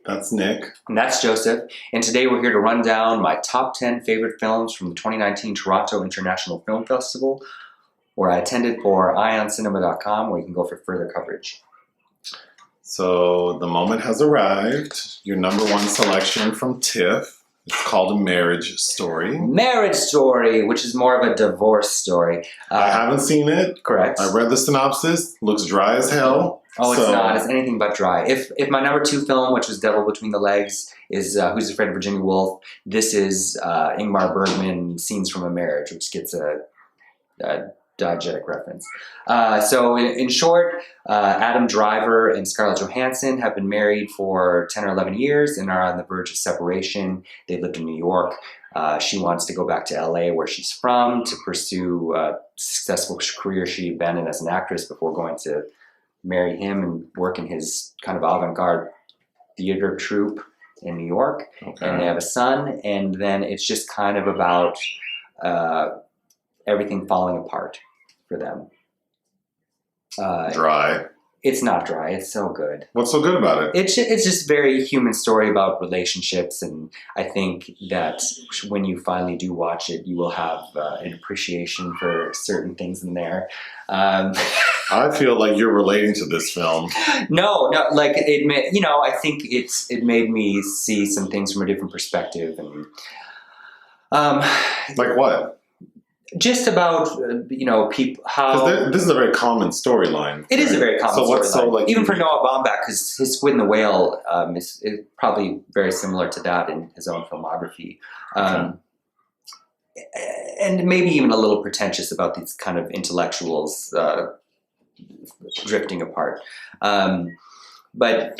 That's Nick. And that's Joseph. And today we're here to run down my top 10 favorite films from the 2019 Toronto International Film Festival, where I attended for ioncinema.com, where you can go for further coverage. So the moment has arrived. Your number one selection from TIFF. It's called A Marriage Story. Marriage Story, which is more of a divorce story. I haven't seen it. Correct. I read the synopsis. Looks dry as hell. Oh, it's not. It's anything but dry. If my number two film, which was Devil Between the Legs, is Who's Afraid of Virginia Woolf, this is Ingmar Bergman, Scenes from a Marriage, which gets a diegetic reference. So in short, Adam Driver and Scarlett Johansson have been married for 10 or 11 years and are on the verge of separation. They lived in New York. She wants to go back to LA, where she's from, to pursue a successful career she abandoned as an actress before going to marry him and work in his kind of avant-garde theater troupe in New York. Okay. And they have a son, and then it's just kind of about everything falling apart for them. Dry. It's not dry. It's so good. What's so good about it? It's just a very human story about relationships, and I think that when you finally do watch it, you will have an appreciation for certain things in there. I feel like you're relating to this film. No, like I think it made me see some things from a different perspective, and like what? Just about people how this is a very common storyline. It is a very common storyline. So like even for Noah Baumbach, because his Squid and the Whale is probably very similar to that in his own filmography, and maybe even a little pretentious about these kind of intellectuals drifting apart, but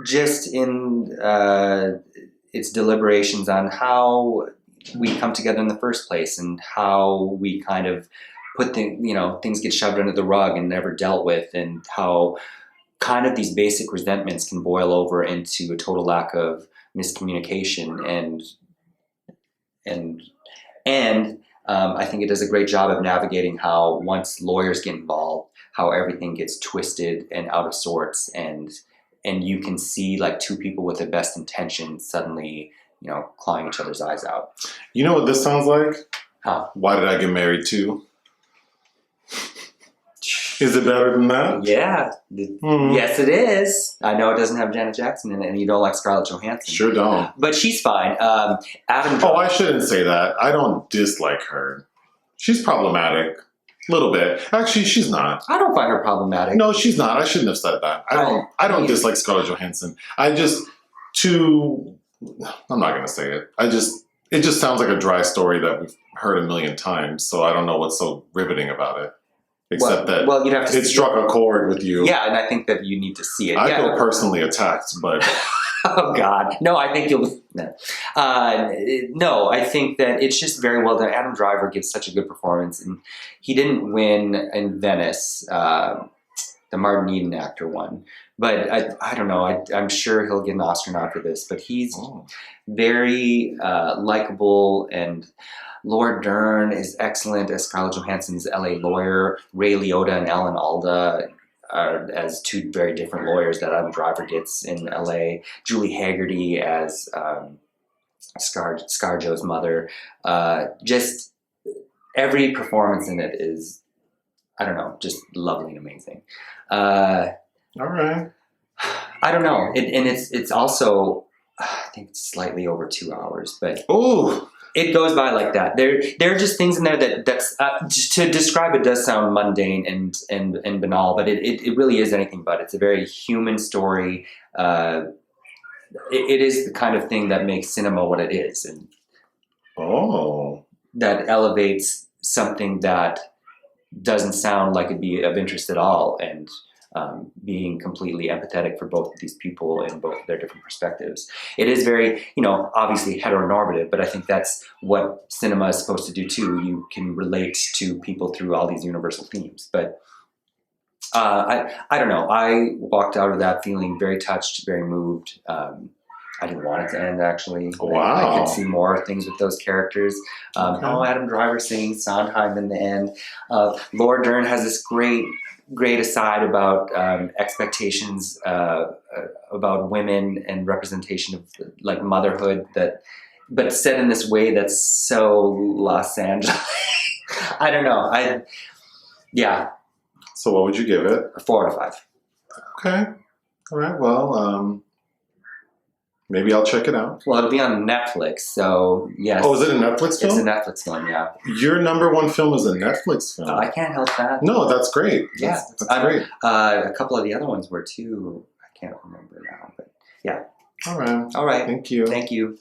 just in its deliberations on how we come together in the first place, and how we kind of put things get shoved under the rug and never dealt with, and how kind of these basic resentments can boil over into a total lack of miscommunication, and I think it does a great job of navigating how once lawyers get involved, how everything gets twisted and out of sorts, and you can see like two people with the best intentions suddenly clawing each other's eyes out. You know what this sounds like? Huh? Why Did I Get Married To? Is it better than that? Yeah. Yes, it is. I know it doesn't have Janet Jackson in it, and you don't like Scarlett Johansson. Sure don't. But she's fine. Adam. Oh, I shouldn't say that. I don't dislike her. She's problematic. A little bit. Actually, she's not. I don't find her problematic. No, she's not. I shouldn't have said that. I don't dislike Scarlett Johansson. I'm not going to say it. It just sounds like a dry story that we've heard a million times, so I don't know what's so riveting about it. Except that you'd have to it struck a chord with you. Yeah, and I think that you need to see it. I feel personally attacked, but... Oh, God. No, I think you'll... No. No, I think that it's just very well done. Adam Driver gives such a good performance, and he didn't win in Venice. The Martin Eden actor won. But I don't know. I'm sure he'll get an Oscar nod for this. But he's very likable, and Lord Dern is excellent as Scarlett Johansson's LA lawyer. Ray Liotta and Alan Alda are as two very different lawyers that Adam Driver gets in LA. Julie Haggerty as ScarJo's mother. Just every performance in it is, I don't know, just lovely and amazing. All right. I don't know. It's also, I think it's slightly over 2 hours, but ooh, it goes by like that. There are just things in there that's to describe it does sound mundane and banal, but it really is anything but. It's a very human story. It is the kind of thing that makes cinema what it is, and that elevates something that doesn't sound like it'd be of interest at all, and being completely empathetic for both of these people and both of their different perspectives. It is very, obviously heteronormative, but I think that's what cinema is supposed to do too. You can relate to people through all these universal themes. But I don't know. I walked out of that feeling very touched, very moved. I didn't want it to end, actually. Wow. I could see more things with those characters. Adam Driver singing Sondheim in the end. Laura Dern has this great great aside about expectations about women and representation of like motherhood, but said in this way that's so Los Angeles. I don't know. So what would you give it? A 4 out of 5. Okay. All right. Well, maybe I'll check it out. Well, it'll be on Netflix, so yes. Oh, is it a Netflix film? It's a Netflix film, yeah. Your number one film is a Netflix film. I can't help that. No, that's great. Yeah, that's great. A couple of the other ones were too. I can't remember now, but yeah. All right. All right. Thank you. Thank you.